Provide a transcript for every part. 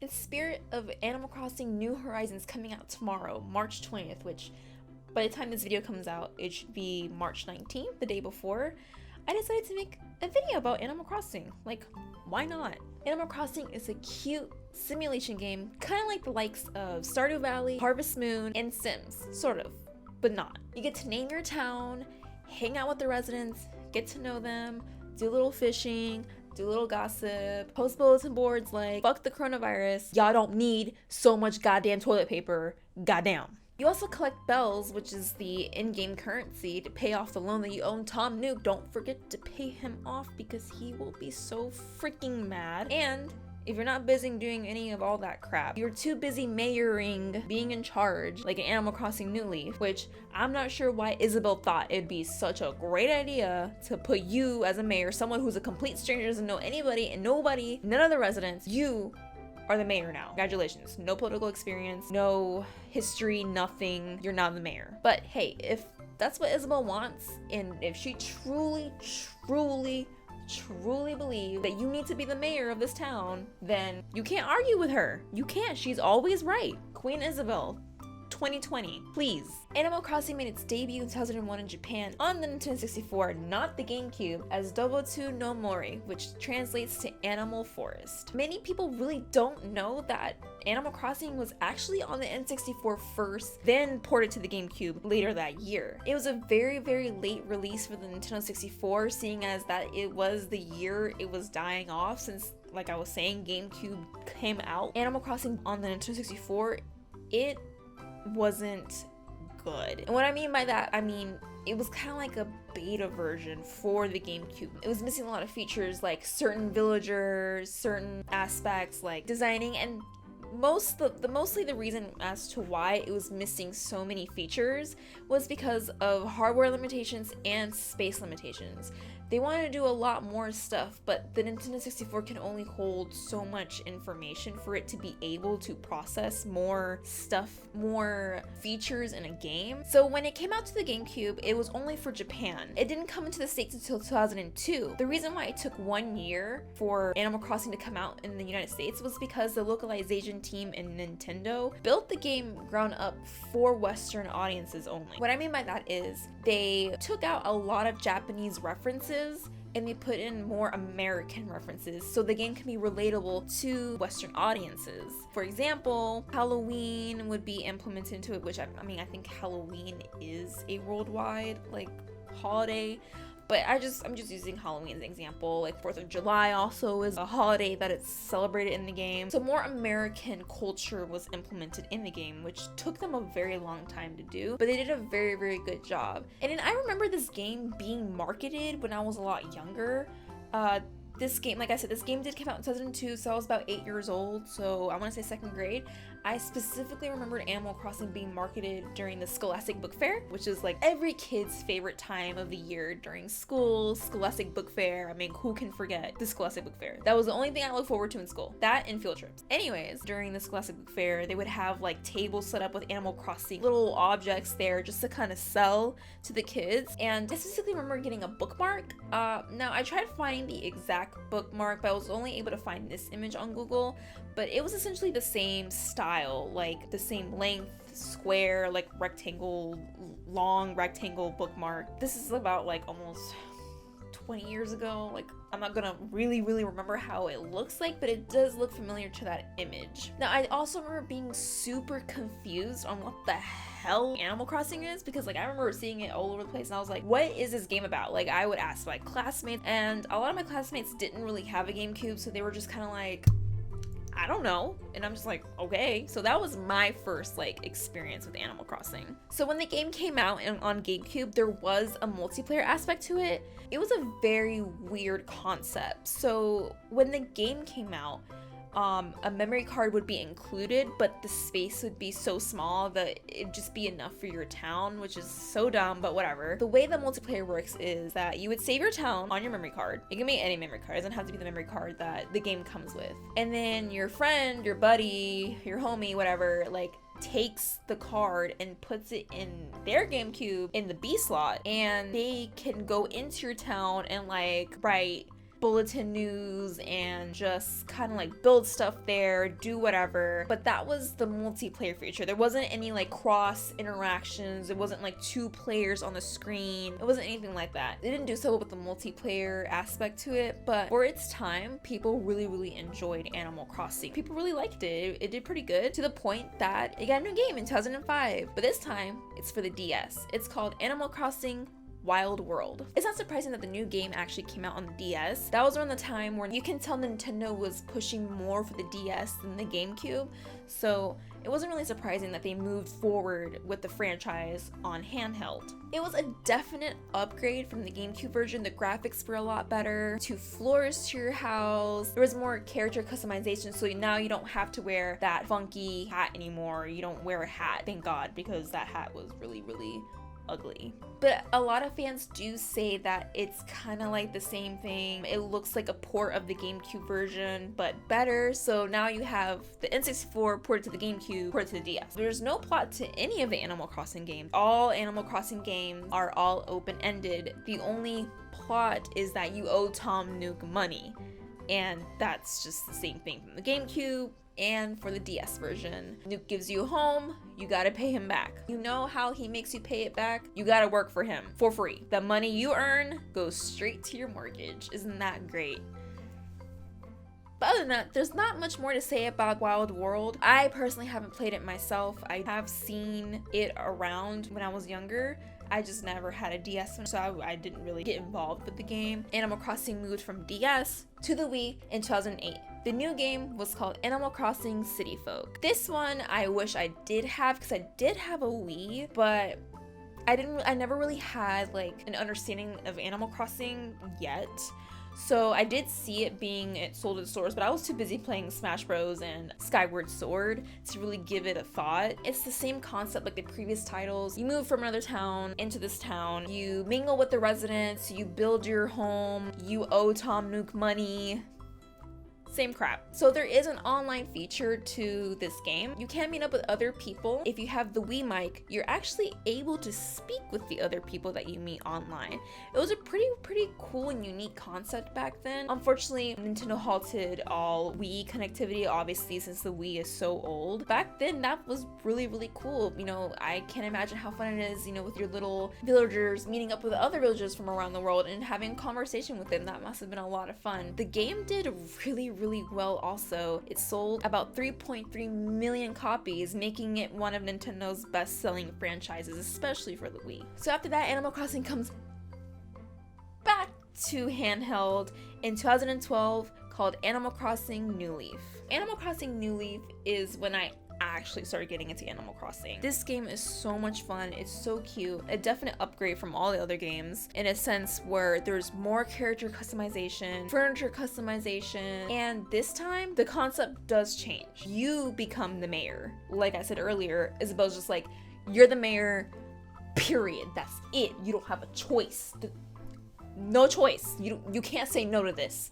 in spirit of Animal Crossing New Horizons coming out tomorrow, March 20th, which by the time this video comes out, it should be March 19th, the day before, I decided to make a video about Animal Crossing. Like, why not? Animal Crossing is a cute simulation game, kind of like the likes of Stardew Valley, Harvest Moon, and Sims, sort of, but not. You get to name your town, hang out with the residents, get to know them, do a little fishing, do a little gossip, post bulletin boards like, fuck the coronavirus, y'all don't need so much goddamn toilet paper, goddamn. You also collect bells, which is the in-game currency, to pay off the loan that you owe Tom Nook. Don't forget to pay him off because he will be so freaking mad. And if you're not busy doing any of all that crap, you're too busy mayoring, being in charge, like an Animal Crossing New Leaf, which I'm not sure why Isabelle thought it'd be such a great idea to put you as a mayor, someone who's a complete stranger, doesn't know anybody and nobody, none of the residents. You are the mayor now. Congratulations. No political experience, no history, nothing. You're not the mayor. But hey, if that's what Isabelle wants, and if she truly believe that you need to be the mayor of this town, then you can't argue with her. You can't. She's always right. Queen Isabelle 2020, please. Animal Crossing made its debut in 2001 in Japan on the Nintendo 64, not the GameCube, as Dobotu no Mori, which translates to Animal Forest. Many people really don't know that Animal Crossing was actually on the N64 first, then ported to the GameCube later that year. It was a very late release for the Nintendo 64, seeing as that it was the year it was dying off since, like I was saying, GameCube came out. Animal Crossing on the Nintendo 64, it wasn't good. And what I mean by that, I mean it was kind of like a beta version for the GameCube. It was missing a lot of features like certain villagers, certain aspects like designing, and mostly the reason as to why it was missing so many features was because of hardware limitations and space limitations. They wanted to do a lot more stuff, but the Nintendo 64 can only hold so much information for it to be able to process more stuff, more features in a game. So when it came out to the GameCube, it was only for Japan. It didn't come into the States until 2002. The reason why it took 1 year for Animal Crossing to come out in the United States was because the localization team in Nintendo built the game ground up for Western audiences only. What I mean by that is they took out a lot of Japanese references and they put in more American references so the game can be relatable to Western audiences. For example, Halloween would be implemented into it, which I think Halloween is a worldwide like holiday, but I'm just using Halloween as an example. Like 4th of July also is a holiday that it's celebrated in the game. So more American culture was implemented in the game, which took them a very long time to do, but they did a very good job. And then I remember this game being marketed when I was a lot younger. This game, like I said, this game did come out in 2002, so I was about 8 years old, so I want to say 2nd grade. I specifically remembered Animal Crossing being marketed during the Scholastic Book Fair, which is like every kid's favorite time of the year during school. Scholastic Book Fair, I mean, who can forget the Scholastic Book Fair? That was the only thing I looked forward to in school. That and field trips. Anyways, during the Scholastic Book Fair, they would have like tables set up with Animal Crossing little objects there just to kind of sell to the kids. And I specifically remember getting a bookmark. Now I tried finding the exact bookmark, but I was only able to find this image on Google, but it was essentially the same style, like the same length, square, like rectangle, long rectangle bookmark. This is about like almost 20 years ago. Like, I'm not gonna really remember how it looks like, but it does look familiar to that image. Now, I also remember being super confused on what the hell Animal Crossing is, because like I remember seeing it all over the place and I was like, what is this game about? Like, I would ask my classmates, and a lot of my classmates didn't really have a GameCube, so they were just kind of like, I don't know. And I'm just like, okay. So that was my first like experience with Animal Crossing. So when the game came out on GameCube, there was a multiplayer aspect to it. It was a very weird concept. So when the game came out, a memory card would be included, but the space would be so small that it'd just be enough for your town, which is so dumb, but whatever. The way the multiplayer works is that you would save your town on your memory card. It can be any memory card, it doesn't have to be the memory card that the game comes with. And then your friend, your buddy, your homie, whatever, like takes the card and puts it in their GameCube in the B slot, and they can go into your town and like write bulletin news and just kind of like build stuff there, do whatever. But that was the multiplayer feature. There wasn't any like cross interactions. It wasn't like 2 players on the screen. It wasn't anything like that. They didn't do so well with the multiplayer aspect to it, but for its time, people really enjoyed Animal Crossing. People really liked it. It did pretty good, to the point that it got a new game in 2005. But this time, it's for the DS. It's called Animal Crossing Wild World. It's not surprising that the new game actually came out on the DS. That was around the time where you can tell Nintendo was pushing more for the DS than the GameCube, so it wasn't really surprising that they moved forward with the franchise on handheld. It was a definite upgrade from the GameCube version. The graphics were a lot better, 2 floors to your house. There was more character customization, so now you don't have to wear that funky hat anymore. You don't wear a hat, thank God, because that hat was really ugly. But a lot of fans do say that it's kind of like the same thing. It looks like a port of the GameCube version, but better. So now you have the N64 ported to the GameCube, ported to the DS. There's no plot to any of the Animal Crossing games. All Animal Crossing games are all open-ended. The only plot is that you owe Tom Nook money, and that's just the same thing from the GameCube and for the DS version. Nook gives you a home, you gotta pay him back. You know how he makes you pay it back? You gotta work for him for free. The money you earn goes straight to your mortgage. Isn't that great? But other than that, there's not much more to say about Wild World. I personally haven't played it myself. I have seen it around when I was younger. I just never had a DS, so I didn't really get involved with the game. Animal Crossing moved from DS to the Wii in 2008. The new game was called Animal Crossing City Folk. This one I wish I did have, because I did have a Wii, but I never really had like an understanding of Animal Crossing yet. So I did see it being sold at stores, but I was too busy playing Smash Bros. And Skyward Sword to really give it a thought. It's the same concept like the previous titles. You move from another town into this town, you mingle with the residents, you build your home, you owe Tom Nook money. Same crap. So there is an online feature to this game. You can meet up with other people. If you have the Wii mic, you're actually able to speak with the other people that you meet online. It was a pretty cool and unique concept back then. Unfortunately, Nintendo halted all Wii connectivity, obviously, since the Wii is so old. Back then, that was really cool. You know, I can't imagine how fun it is, you know, with your little villagers, meeting up with other villagers from around the world and having a conversation with them. That must have been a lot of fun. The game did really well also. It sold about 3.3 million copies, making it one of Nintendo's best-selling franchises, especially for the Wii. So after that, Animal Crossing comes back to handheld in 2012, called Animal Crossing New Leaf. Animal Crossing New Leaf is when I actually started getting into Animal Crossing. This game is so much fun. It's so cute. A definite upgrade from all the other games in a sense where there's more character customization, furniture customization, and this time the concept does change. You become the mayor. Like I said earlier, Isabelle's just like, you're the mayor, period. That's it. You don't have a choice. No choice. You can't say no to this.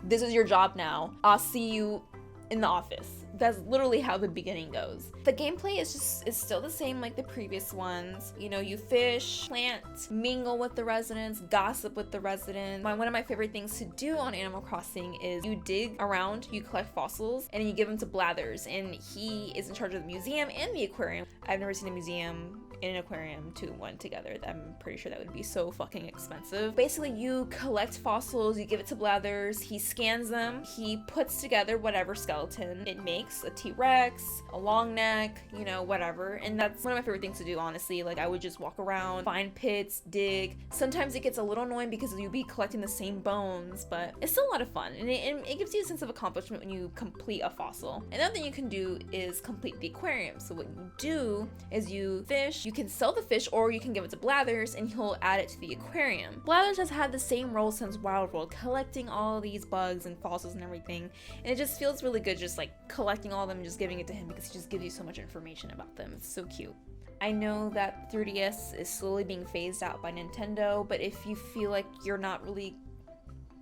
This is your job now. I'll see you in the office. That's literally how the beginning goes. The gameplay is still the same like the previous ones. You know, you fish, plant, mingle with the residents, gossip with the residents. One of my favorite things to do on Animal Crossing is you dig around, you collect fossils, and then you give them to Blathers, and he is in charge of the museum and the aquarium. I've never seen a museum in an aquarium 2 in 1 together. I'm pretty sure that would be so fucking expensive. Basically, you collect fossils, you give it to Blathers, he scans them, he puts together whatever skeleton it makes, a T-Rex, a long neck, you know, whatever. And that's one of my favorite things to do, honestly. Like, I would just walk around, find pits, dig. Sometimes it gets a little annoying because you'll be collecting the same bones, but it's still a lot of fun. And it gives you a sense of accomplishment when you complete a fossil. Another thing you can do is complete the aquarium. So what you do is you fish, you can sell the fish, or you can give it to Blathers and he'll add it to the aquarium. Blathers has had the same role since Wild World, collecting all these bugs and fossils and everything. And it just feels really good just like collecting all of them and just giving it to him because he just gives you so much information about them. It's so cute. I know that 3DS is slowly being phased out by Nintendo, but if you feel like you're not really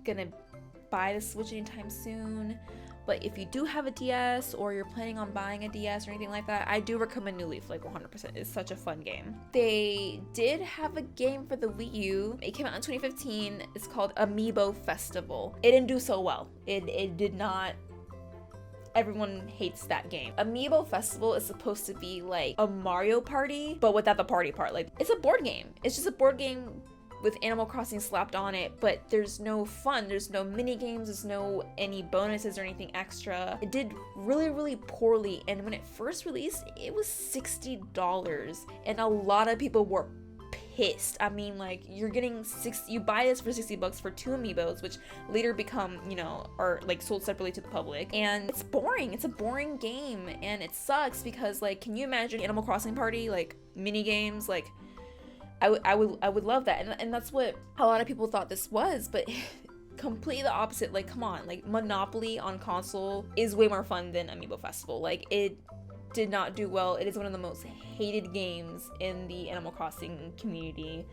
gonna buy the Switch anytime soon, But if you do have a DS or you're planning on buying a DS or anything like that, I do recommend New Leaf, like 100%. It's such a fun game. They did have a game for the Wii U. It came out in 2015. It's called Amiibo Festival. It didn't do so well. It did not. Everyone hates that game. Amiibo Festival is supposed to be like a Mario Party, but without the party part. Like, it's a board game. It's just a board game with Animal Crossing slapped on it, but there's no fun. There's no mini games. There's no any bonuses or anything extra. It did really, really poorly. And when it first released, it was $60. And a lot of people were pissed. I mean, like, you're getting you buy this for $60 for 2 amiibos, which later become, you know, are like sold separately to the public. And it's boring. It's a boring game. And it sucks because, like, can you imagine Animal Crossing Party, like, mini games? Like, I would love that. And that's what a lot of people thought this was, but completely the opposite. Like, come on, like, Monopoly on console is way more fun than Amiibo Festival. Like, it did not do well. It is one of the most hated games in the Animal Crossing community.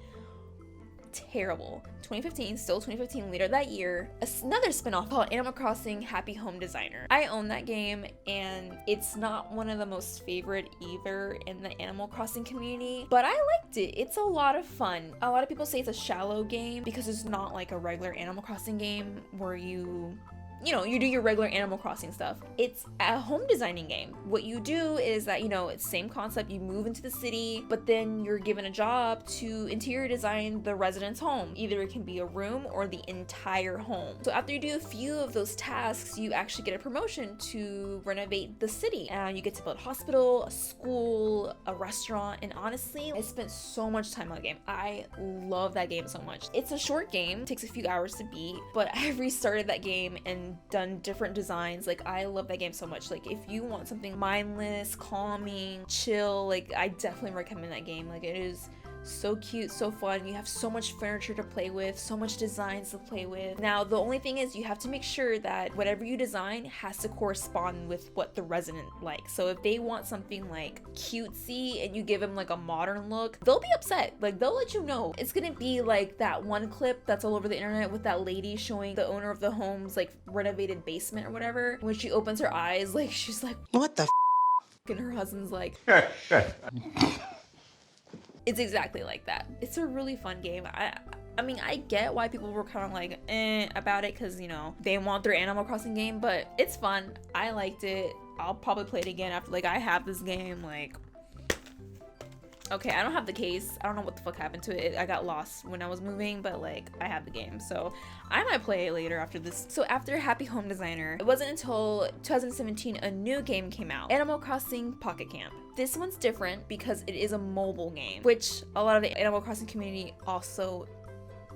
Terrible. 2015, still 2015, later that year, another spin-off called Animal Crossing Happy Home Designer. I own that game, and it's not one of the most favorite either in the Animal Crossing community, but I liked it. It's a lot of fun. A lot of people say it's a shallow game because it's not like a regular Animal Crossing game where you do your regular Animal Crossing stuff. It's a home designing game. What you do is that, you know, it's same concept. You move into the city, but then you're given a job to interior design the resident's home. Either it can be a room or the entire home. So after you do a few of those tasks, you actually get a promotion to renovate the city. And you get to build a hospital, a school, a restaurant. And honestly, I spent so much time on the game. I love that game so much. It's a short game, takes a few hours to beat, but I restarted that game and done different designs. Like, I love that game so much. Like, if you want something mindless, calming, chill, like, I definitely recommend that game. Like, it is so cute, so fun. You have so much furniture to play with, so much designs to play with. Now, the only thing is you have to make sure that whatever you design has to correspond with what the resident likes. So if they want something like cutesy and you give them like a modern look, they'll be upset. Like, they'll let you know. It's gonna be like that one clip that's all over the internet with that lady showing the owner of the home's like renovated basement or whatever. When she opens her eyes, like, she's like, "What the f?" And her husband's like, it's exactly like that. It's a really fun game. I mean, I get why people were kind of like about it because, you know, they want their Animal Crossing game, but it's fun. I liked it. I'll probably play it again after, like, I have this game, like, okay, I don't have the case. I don't know what the fuck happened to it. I got lost when I was moving, but, like, I have the game, so I might play it later after this. So after Happy Home Designer, it wasn't until 2017 a new game came out, Animal Crossing Pocket Camp. This one's different because it is a mobile game, which a lot of the Animal Crossing community also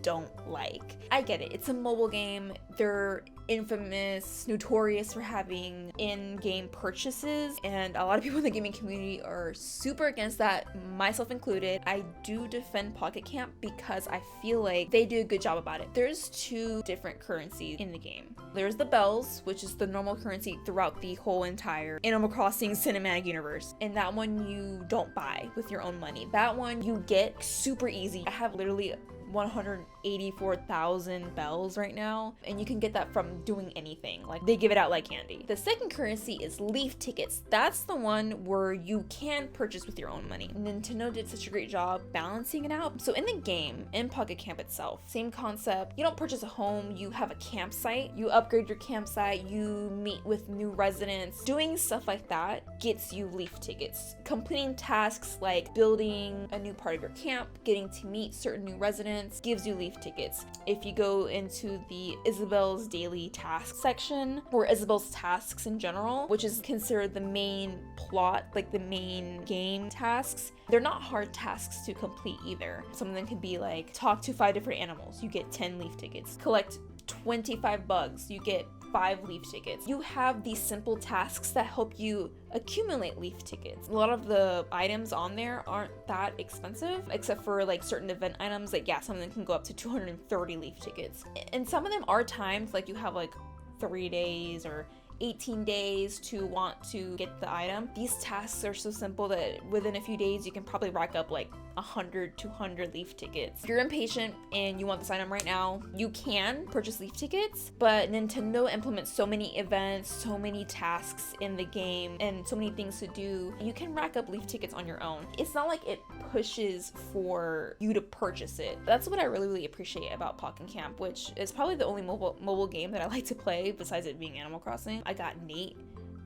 don't like. I get it. It's a mobile game. They're infamous, notorious for having in-game purchases, and a lot of people in the gaming community are super against that, myself included. I do defend Pocket Camp because I feel like they do a good job about it. There's 2 different currencies in the game. There's the bells, which is the normal currency throughout the whole entire Animal Crossing cinematic universe, and that one you don't buy with your own money. That one you get super easy. I have literally 184,000 bells right now, and you can get that from doing anything. Like, they give it out like candy. The second currency is leaf tickets. That's the one where you can purchase with your own money. Nintendo did such a great job balancing it out. So in the game, in Pocket Camp itself, same concept. You don't purchase a home, you have a campsite. You upgrade your campsite, you meet with new residents. Doing stuff like that gets you leaf tickets. Completing tasks like building a new part of your camp, getting to meet certain new residents, gives you leaf tickets. If you go into the Isabelle's daily task section, or Isabelle's tasks in general, which is considered the main plot, like the main game tasks, they're not hard tasks to complete either. Some of them could be like, talk to 5 different animals, you get 10 leaf tickets. Collect 25 bugs, you get 5 leaf tickets. You have these simple tasks that help you accumulate leaf tickets. A lot of the items on there aren't that expensive, except for like certain event items. Like, yeah, some of them can go up to 230 leaf tickets. And some of them are timed, like you have like 3 days or 18 days to want to get the item. These tasks are so simple that within a few days you can probably rack up like 100, 200 Leaf tickets. If you're impatient and you want to sign up right now, you can purchase Leaf tickets, but Nintendo implements so many events, so many tasks in the game, and so many things to do. You can rack up Leaf tickets on your own. It's not like it pushes for you to purchase it. That's what I really appreciate about Pokken Camp, which is probably the only mobile game that I like to play besides it being Animal Crossing. I got Nate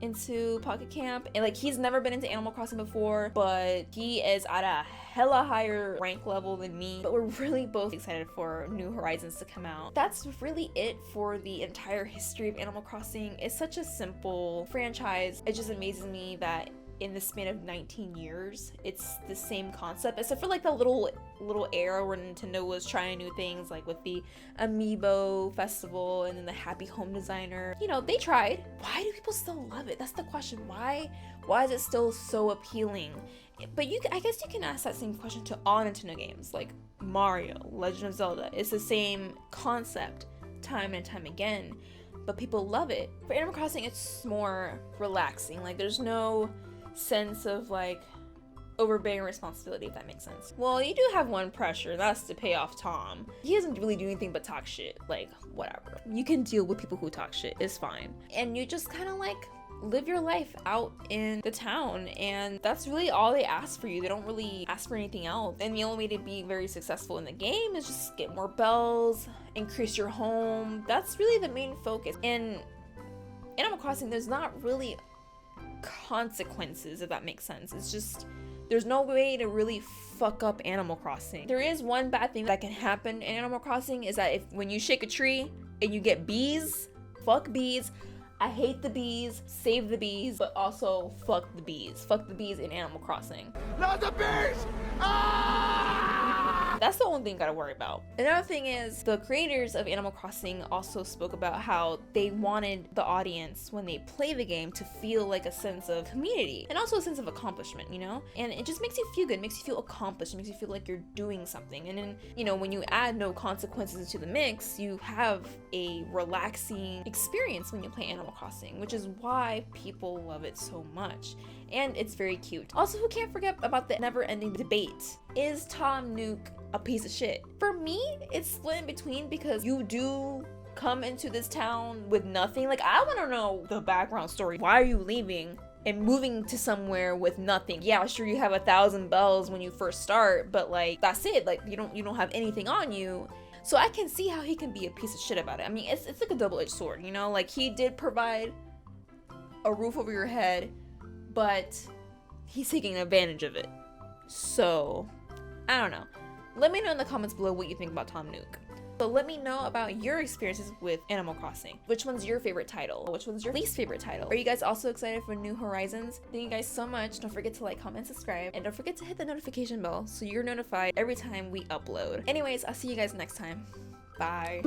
into Pocket Camp, and like, he's never been into Animal Crossing before, but he is at a hella higher rank level than me. But we're really both excited for New Horizons to come out. That's really it for the entire history of Animal Crossing. It's such a simple franchise. It just amazes me that in the span of 19 years, it's the same concept, except for like the little era where Nintendo was trying new things, like with the Amiibo Festival and then the Happy Home Designer. You know, they tried. Why do people still love it? That's the question. Why is it still so appealing? But I guess you can ask that same question to all Nintendo games, like Mario, Legend of Zelda. It's the same concept time and time again, but people love it. For Animal Crossing, it's more relaxing. Like, there's no sense of like overbearing responsibility, if that makes sense. Well, you do have one pressure, that's to pay off Tom. He doesn't really do anything but talk shit. Like, whatever. You can deal with people who talk shit, it's fine. And you just kind of like live your life out in the town, and that's really all they ask for you. They don't really ask for anything else. And the only way to be very successful in the game is just get more bells, increase your home. That's really the main focus. In Animal Crossing, there's not really consequences, if that makes sense. It's just, there's no way to really fuck up Animal Crossing. There is one bad thing that can happen in Animal Crossing, is that when you shake a tree and you get bees, fuck bees. I hate the bees, save the bees, but also fuck the bees. Fuck the bees in Animal Crossing. Not the bees! Ah! That's the only thing you gotta worry about. Another thing is, the creators of Animal Crossing also spoke about how they wanted the audience, when they play the game, to feel like a sense of community and also a sense of accomplishment, you know? And it just makes you feel good, makes you feel accomplished, it makes you feel like you're doing something. And then, you know, when you add no consequences into the mix, you have a relaxing experience when you play Animal Crossing, which is why people love it so much. And it's very cute. Also, who can't forget about the never-ending debate? Is Tom Nook a piece of shit? For me, it's split in between, because you do come into this town with nothing. Like, I want to know the background story. Why are you leaving and moving to somewhere with nothing? Yeah, sure, you have 1,000 bells when you first start, but like, that's it. Like, you don't have anything on you. So I can see how he can be a piece of shit about it. I mean, it's like a double-edged sword, you know? Like, he did provide a roof over your head, but he's taking advantage of it. So, I don't know. Let me know in the comments below what you think about Tom Nook. So let me know about your experiences with Animal Crossing. Which one's your favorite title? Which one's your least favorite title? Are you guys also excited for New Horizons? Thank you guys so much. Don't forget to like, comment, subscribe, and don't forget to hit the notification bell so you're notified every time we upload. Anyways, I'll see you guys next time. Bye.